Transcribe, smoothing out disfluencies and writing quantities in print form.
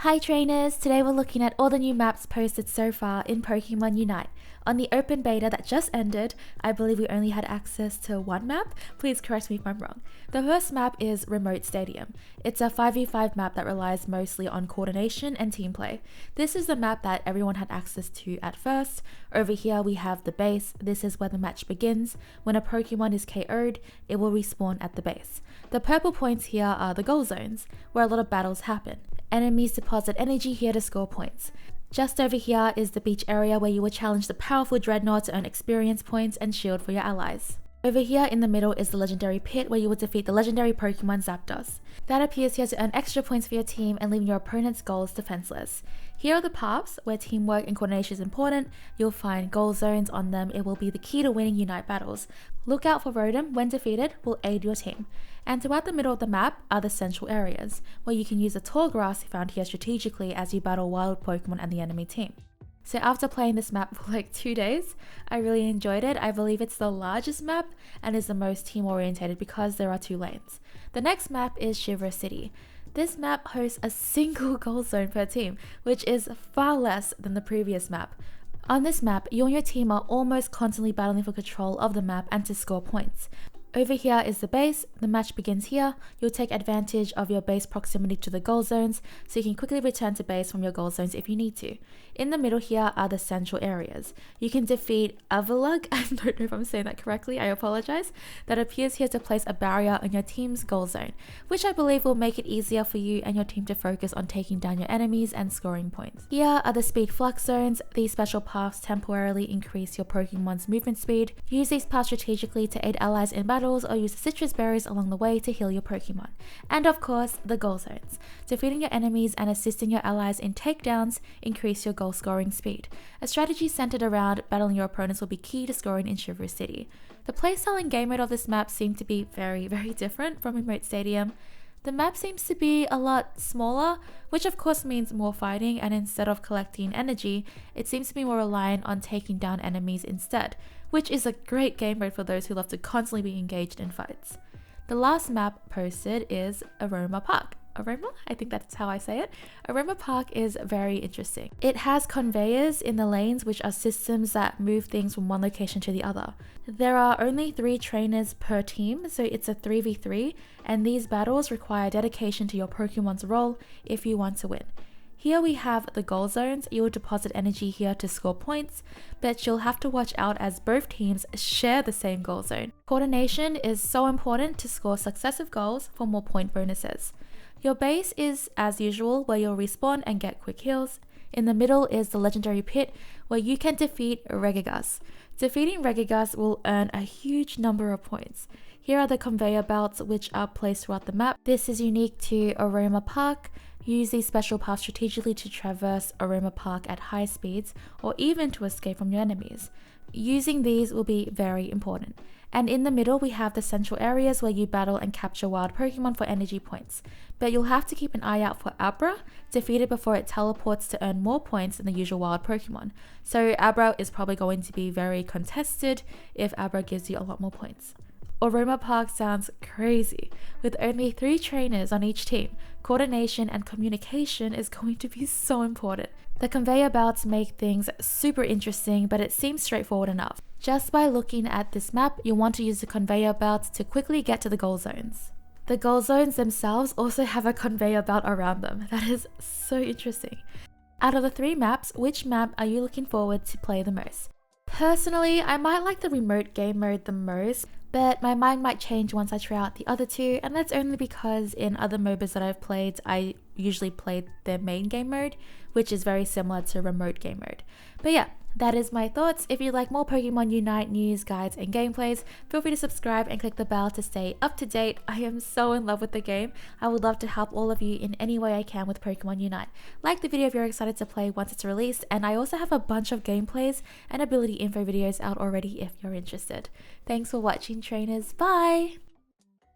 Hi trainers! Today we're looking at all the new maps posted so far in Pokemon Unite. On the open beta that just ended, I believe we only had access to one map. Please correct me if I'm wrong. The first map is Remote Stadium. It's a 5v5 map that relies mostly on coordination and team play. This is the map that everyone had access to at first. Over here we have the base. This is where the match begins. When a Pokemon is KO'd, it will respawn at the base. The purple points here are the goal zones, where a lot of battles happen. Enemies deposit energy here to score points. Just over here is the beach area where you will challenge the powerful Dreadnought to earn experience points and shield for your allies. Over here in the middle is the legendary pit where you will defeat the legendary Pokemon Zapdos. That appears here to earn extra points for your team and leaving your opponent's goals defenseless. Here are the paths where teamwork and coordination is important. You'll find goal zones on them. It will be the key to winning Unite battles. Look out for Rotom when defeated will aid your team. And throughout the middle of the map are the central areas, where you can use the tall grass found here strategically as you battle wild Pokemon and the enemy team. So after playing this map for like 2 days, I really enjoyed it. I believe it's the largest map and is the most team orientated because there are 2 lanes. The next map is Shiver City. This map hosts a single goal zone per team, which is far less than the previous map. On this map, you and your team are almost constantly battling for control of the map and to score points. Over here is the base. The match begins here. You'll take advantage of your base proximity to the goal zones, so you can quickly return to base from your goal zones if you need to. In the middle here are the central areas. You can defeat Avalug, I don't know if I'm saying that correctly, I apologize, that appears here to place a barrier on your team's goal zone, which I believe will make it easier for you and your team to focus on taking down your enemies and scoring points. Here are the speed flux zones. These special paths temporarily increase your Pokemon's movement speed. Use these paths strategically to aid allies in battle, or use the citrus berries along the way to heal your Pokemon. And of course, the goal zones. Defeating your enemies and assisting your allies in takedowns increase your goal scoring speed. A strategy centered around battling your opponents will be key to scoring in Shiver City. The playstyle and game mode of this map seem to be very different from Remote Stadium. The map seems to be a lot smaller, which of course means more fighting, and instead of collecting energy, it seems to be more reliant on taking down enemies instead, which is a great game mode for those who love to constantly be engaged in fights. The last map posted is Aroma Park. Aroma? I think that's how I say it. Aroma Park is very interesting. It has conveyors in the lanes, which are systems that move things from one location to the other. There are only 3 trainers per team, so it's a 3v3, and these battles require dedication to your Pokemon's role if you want to win. Here we have the goal zones. You will deposit energy here to score points, but you'll have to watch out as both teams share the same goal zone. Coordination is so important to score successive goals for more point bonuses. Your base is, as usual, where you'll respawn and get quick heals. In the middle is the legendary pit, where you can defeat Regigas. Defeating Regigas will earn a huge number of points. Here are the conveyor belts, which are placed throughout the map. This is unique to Aroma Park. Use these special paths strategically to traverse Aroma Park at high speeds, or even to escape from your enemies. Using these will be very important. And in the middle we have the central areas where you battle and capture wild Pokemon for energy points. But you'll have to keep an eye out for Abra, defeat it before it teleports to earn more points than the usual wild Pokemon. So Abra is probably going to be very contested if Abra gives you a lot more points. Aroma Park sounds crazy. With only 3 trainers on each team, coordination and communication is going to be so important. The conveyor belts make things super interesting, but it seems straightforward enough. Just by looking at this map, you'll want to use the conveyor belts to quickly get to the goal zones. The goal zones themselves also have a conveyor belt around them. That is so interesting. Out of the 3 maps, which map are you looking forward to play the most? Personally, I might like the remote game mode the most, but my mind might change once I try out the other 2, and that's only because in other MOBAs that I've played, I usually played their main game mode, which is very similar to remote game mode. But yeah, that is my thoughts. If you like more Pokemon Unite news, guides, and gameplays, feel free to subscribe and click the bell to stay up to date. I am so in love with the game. I would love to help all of you in any way I can with Pokemon Unite. Like the video if you're excited to play once it's released, and I also have a bunch of gameplays and ability info videos out already if you're interested. Thanks for watching, trainers. Bye!